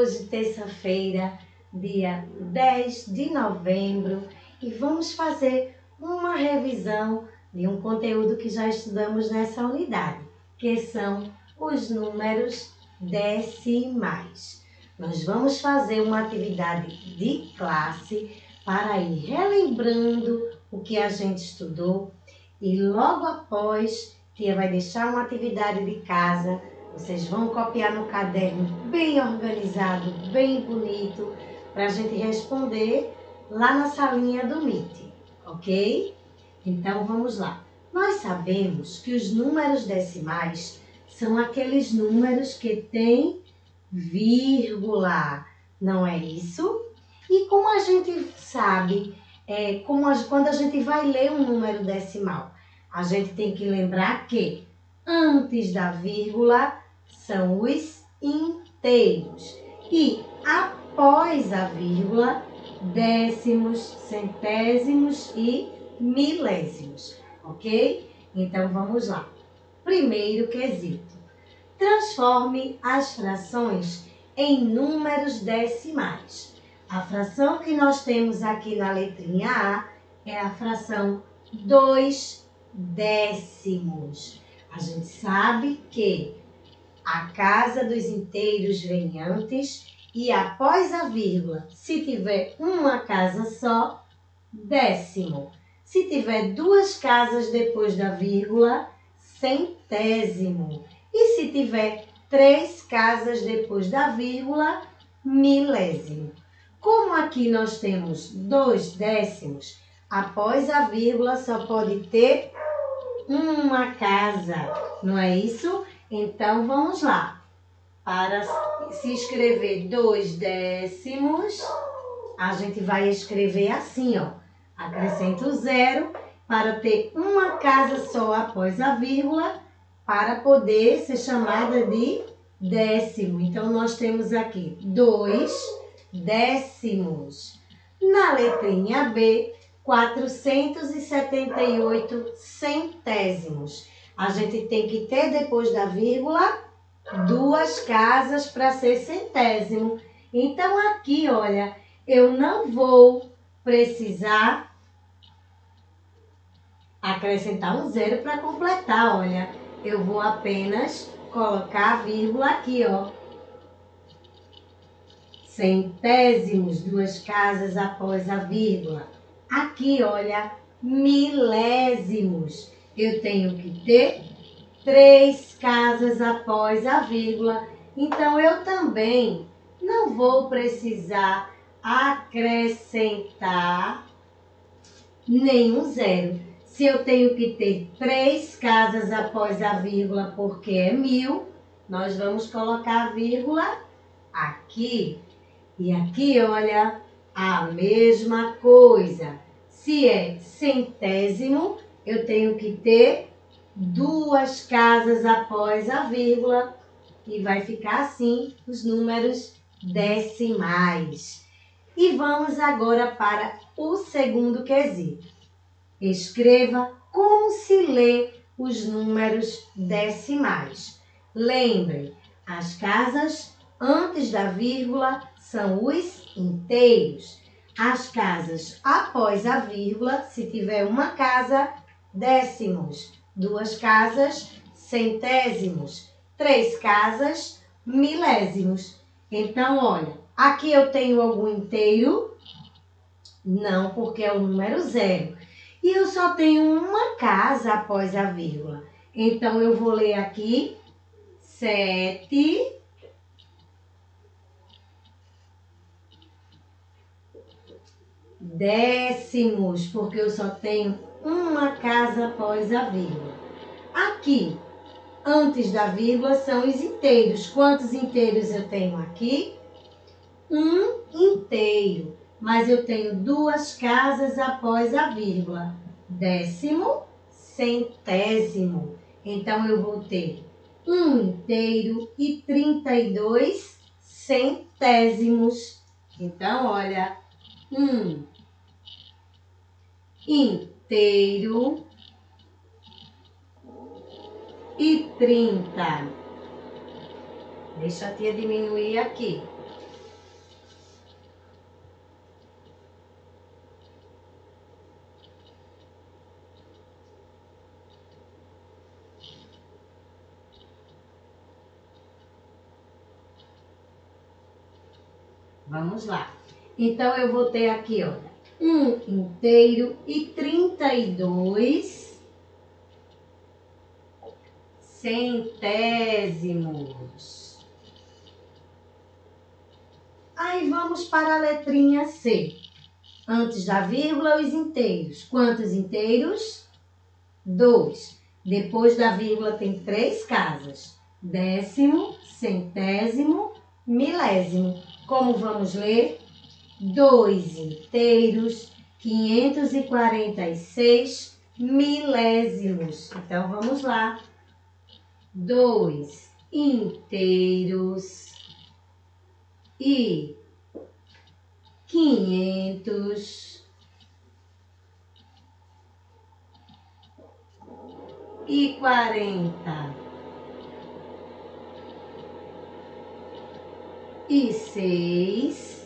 hoje, terça-feira, dia 10 de novembro, e vamos fazer uma revisão de um conteúdo que já estudamos nessa unidade, que são os números decimais. Nós vamos fazer uma atividade de classe para ir relembrando o que a gente estudou e logo após, tia vai deixar uma atividade de casa. Vocês vão copiar no caderno bem organizado, bem bonito, para a gente responder lá na salinha do Meet, ok? Então vamos lá. Nós sabemos que os números decimais são aqueles números que têm vírgula, não é isso? E como a gente sabe, quando a gente vai ler um número decimal, a gente tem que lembrar que antes da vírgula são os inteiros e após a vírgula, décimos, centésimos e milésimos, ok? Então vamos lá. Primeiro quesito. Transforme as frações em números decimais. A fração que nós temos aqui na letrinha A é a fração 2 décimos. A gente sabe que a casa dos inteiros vem antes e após a vírgula, se tiver uma casa só, décimo. Se tiver duas casas depois da vírgula, centésimo. E se tiver três casas depois da vírgula, milésimo. Como aqui nós temos 2 décimos, após a vírgula só pode ter uma casa, não é isso? Então vamos lá. Para se escrever 2 décimos, a gente vai escrever assim, ó. Acrescenta o zero para ter uma casa só após a vírgula, para poder ser chamada de décimo. Então, nós temos aqui 2 décimos. Na letrinha B, 478 centésimos. A gente tem que ter depois da vírgula duas casas para ser centésimo. Então, aqui, olha, eu não vou precisar acrescentar um zero para completar, olha. Eu vou apenas colocar a vírgula aqui, ó. Centésimos, duas casas após a vírgula. Aqui, olha, milésimos. Eu tenho que ter 3 casas após a vírgula. Então, eu também não vou precisar acrescentar nenhum zero. Se eu tenho que ter 3 casas após a vírgula, porque é 1000, nós vamos colocar a vírgula aqui. E aqui, olha, a mesma coisa. Se é centésimo, eu tenho que ter 2 casas após a vírgula. E vai ficar assim os números decimais. E vamos agora para o segundo quesito. Escreva como se lê os números decimais. Lembre, as casas antes da vírgula são os inteiros. As casas após a vírgula, se tiver uma casa, décimos. 2 casas, centésimos. 3 casas, milésimos. Então, olha, aqui eu tenho algum inteiro? Não, porque é o número 0. E eu só tenho uma casa após a vírgula. Então, eu vou ler aqui 7 décimos, porque eu só tenho uma casa após a vírgula. Aqui, antes da vírgula, são os inteiros. Quantos inteiros eu tenho aqui? Um inteiro. Mas eu tenho 2 casas após a vírgula. Décimo, centésimo. Então, eu vou ter 1 inteiro e 32 centésimos. Então, olha, 1 inteiro e 30. Deixa a tia diminuir aqui. Vamos lá. Então, eu vou ter aqui, olha, 1 inteiro e 32 centésimos. Aí, vamos para a letrinha C. Antes da vírgula, os inteiros. Quantos inteiros? 2. Depois da vírgula tem 3 casas. Décimo, centésimo, milésimo. Como vamos ler? 2 inteiros, 546 milésimos. Então, vamos lá. 2 inteiros e 546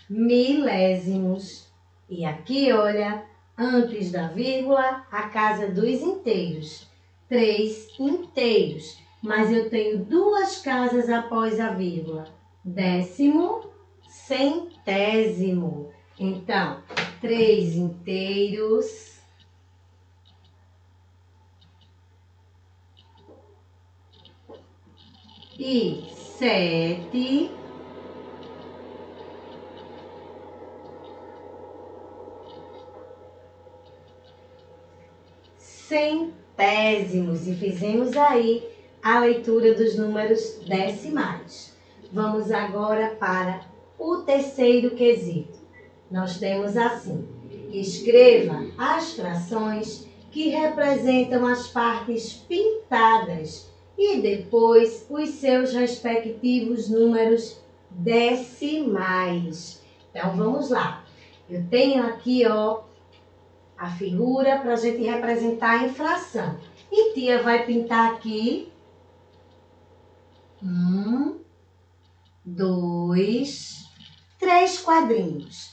milésimos. E aqui, olha, antes da vírgula, a casa dos inteiros. 3 inteiros. Mas eu tenho 2 casas após a vírgula. Décimo, centésimo. Então, 3 inteiros e 7 centésimos. E fizemos aí a leitura dos números decimais. Vamos agora para o terceiro quesito. Nós temos assim: escreva as frações que representam as partes pintadas e depois os seus respectivos números decimais. Então, vamos lá. Eu tenho aqui, ó, a figura para a gente representar a infração. E tia vai pintar aqui 1, 2, 3 quadrinhos.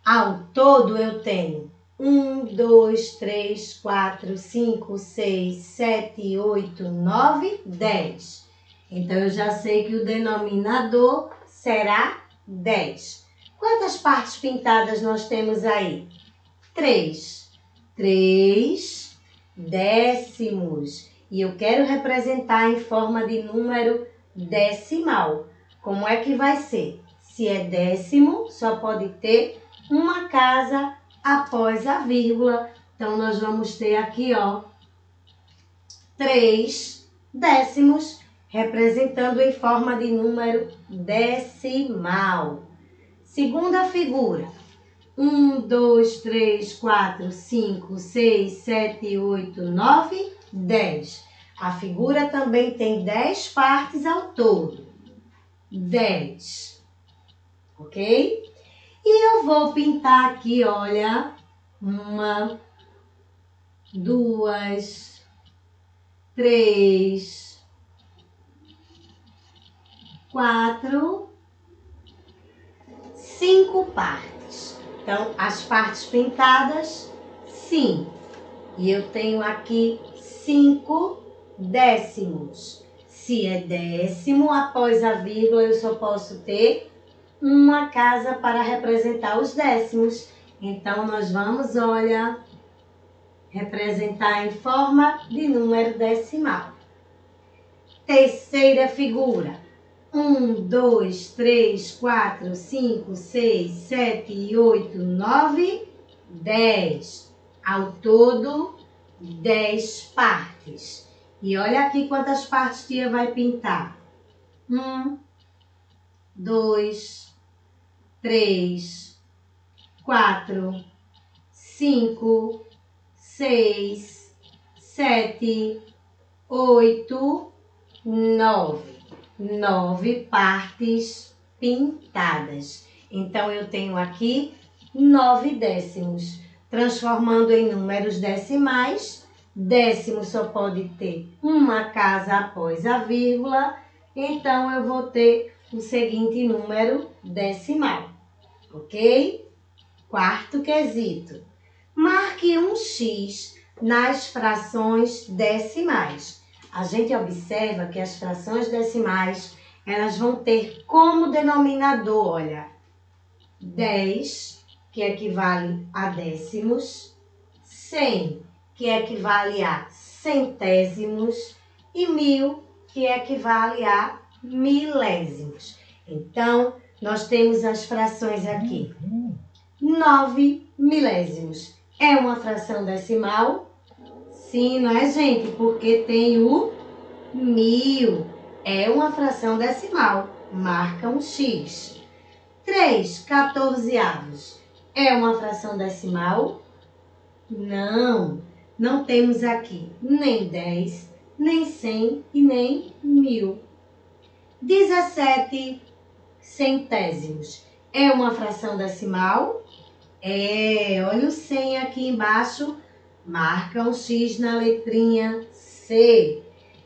Ao todo eu tenho 1, 2, 3, 4, 5, 6, 7, 8, 9, 10. Então, eu já sei que o denominador será 10. Quantas partes pintadas nós temos aí? 3. 3 décimos. E eu quero representar em forma de número decimal. Como é que vai ser? Se é décimo, só pode ter uma casa após a vírgula. Então, nós vamos ter aqui, ó, 3 décimos, representando em forma de número decimal. Segunda figura. 1, 2, 3, 4, 5, 6, 7, 8, 9, 10. A figura também tem 10 partes ao todo. 10. Ok? E eu vou pintar aqui, olha, 1, 2, 3, 4, 5 partes. Então, as partes pintadas, 5. E eu tenho aqui 5 décimos. Se é décimo, após a vírgula, eu só posso ter uma casa para representar os décimos. Então, nós vamos, olha, representar em forma de número decimal. Terceira figura. 1, 2, 3, 4, 5, 6, 7, 8, 9, 10. Ao todo, 10 partes. E olha aqui quantas partes tia vai pintar. 1, 2, 3, 4, 5, 6, 7, 8, 9. 9 partes pintadas. Então, eu tenho aqui 9 décimos. Transformando em números decimais, décimo só pode ter uma casa após a vírgula. Então, eu vou ter o seguinte número decimal. Ok? Quarto quesito. Marque um X nas frações decimais. A gente observa que as frações decimais, elas vão ter como denominador, olha, 10, que equivale a décimos, 100, que equivale a centésimos, e 1000, que equivale a milésimos. Então, nós temos as frações aqui. 9 milésimos. É uma fração decimal? Sim, não é, gente? Porque tem o 1000. É uma fração decimal. Marca um X. 3 14avos. É uma fração decimal? Não. Não temos aqui nem 10, nem 100 e nem 1000. 17 centésimos. É uma fração decimal? Olha o 100 aqui embaixo, marca um X na letrinha C.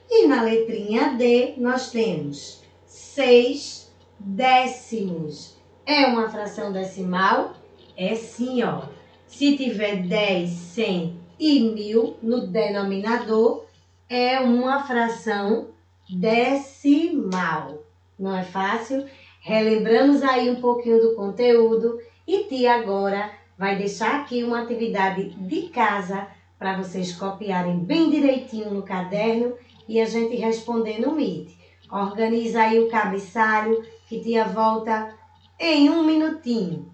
E na letrinha D nós temos 6 décimos. É uma fração decimal? É sim, ó. Se tiver 10, 100 e 1000 no denominador, é uma fração decimal. Não é fácil? Relembramos aí um pouquinho do conteúdo e tia agora vai deixar aqui uma atividade de casa para vocês copiarem bem direitinho no caderno e a gente responder no Meet. Organiza aí o cabeçalho que tia volta em um minutinho.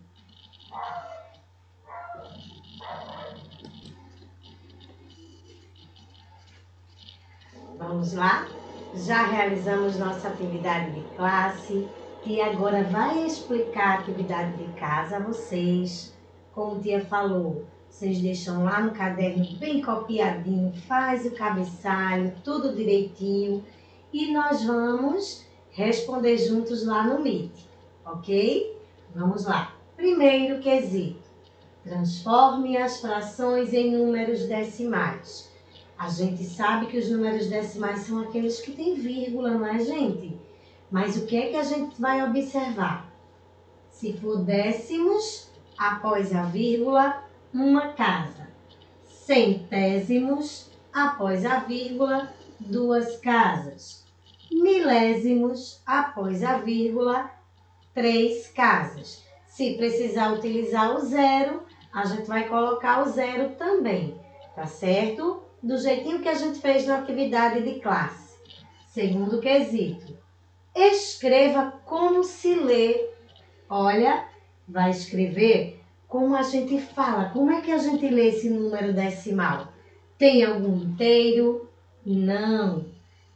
Vamos lá? Já realizamos nossa atividade de classe e agora vai explicar a atividade de casa a vocês. Como a tia falou, vocês deixam lá no caderno bem copiadinho, faz o cabeçalho, tudo direitinho e nós vamos responder juntos lá no Meet, ok? Vamos lá. Primeiro quesito, transforme as frações em números decimais. A gente sabe que os números decimais são aqueles que têm vírgula, não é, gente? Mas o que é que a gente vai observar? Se for décimos, após a vírgula, uma casa. Centésimos, após a vírgula, 2 casas. Milésimos, após a vírgula, 3 casas. Se precisar utilizar o zero, a gente vai colocar o zero também, tá certo? Do jeitinho que a gente fez na atividade de classe. Segundo quesito, escreva como se lê. Olha, vai escrever como a gente fala. Como é que a gente lê esse número decimal? Tem algum inteiro? Não.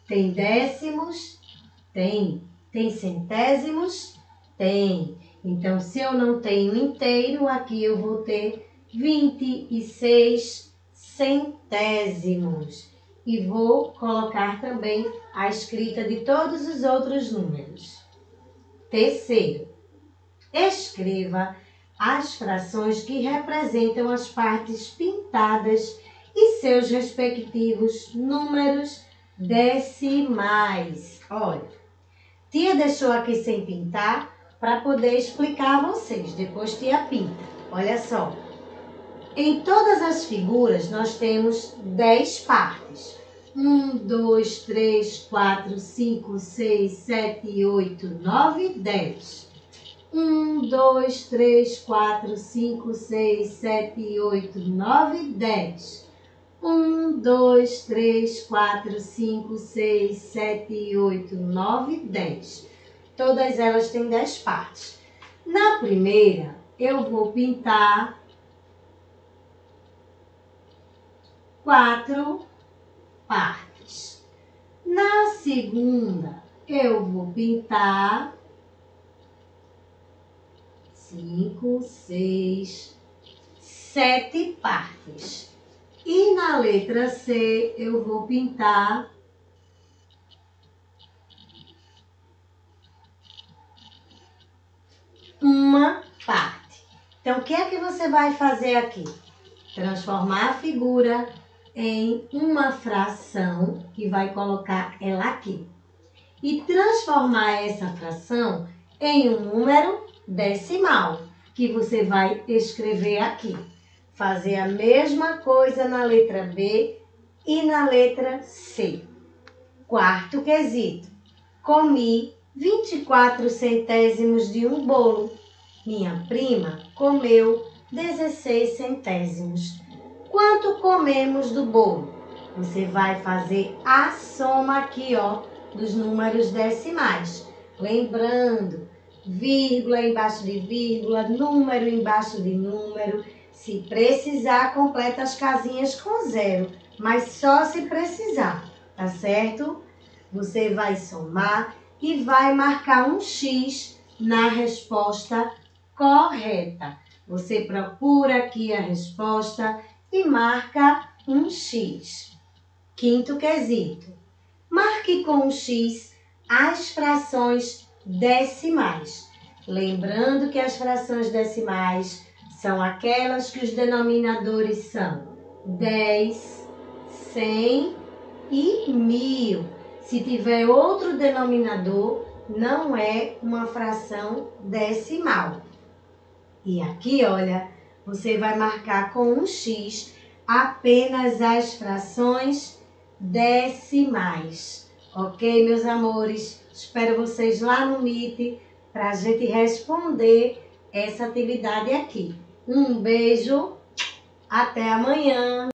Tem décimos? Tem. Tem centésimos? Tem. Então, se eu não tenho inteiro, aqui eu vou ter 26 centésimos. E vou colocar também a escrita de todos os outros números. Terceiro, escreva as frações que representam as partes pintadas e seus respectivos números decimais. Olha, tia deixou aqui sem pintar para poder explicar a vocês. Depois tia pinta. Olha só. Em todas as figuras, nós temos 10 partes. 1, 2, 3, 4, 5, 6, 7, 8, 9, 10. 1, 2, 3, 4, 5, 6, 7, 8, 9, 10. 1, 2, 3, 4, 5, 6, 7, 8, 9, 10. Todas elas têm 10 partes. Na primeira, eu vou pintar 4 partes. Na segunda, eu vou pintar 5, 6, 7 partes. E na letra C, eu vou pintar 1 parte. Então, o que é que você vai fazer aqui? Transformar a figura em uma fração, que vai colocar ela aqui. E transformar essa fração em um número decimal, que você vai escrever aqui. fazer a mesma coisa na letra B e na letra C. Quarto quesito. Comi 24 centésimos de um bolo. Minha prima comeu 16 centésimos. Quanto comemos do bolo? Você vai fazer a soma aqui, ó, dos números decimais. Lembrando, vírgula embaixo de vírgula, número embaixo de número. Se precisar, completa as casinhas com zero, mas só se precisar, tá certo? Você vai somar e vai marcar um X na resposta correta. Você procura aqui a resposta e marca um X. Quinto quesito. Marque com um X as frações decimais. Lembrando que as frações decimais são aquelas que os denominadores são 10, 100 e 1000. Se tiver outro denominador, não é uma fração decimal. E aqui, olha, você vai marcar com um X apenas as frações decimais. Ok, meus amores? Espero vocês lá no Meet para a gente responder essa atividade aqui. Um beijo, até amanhã!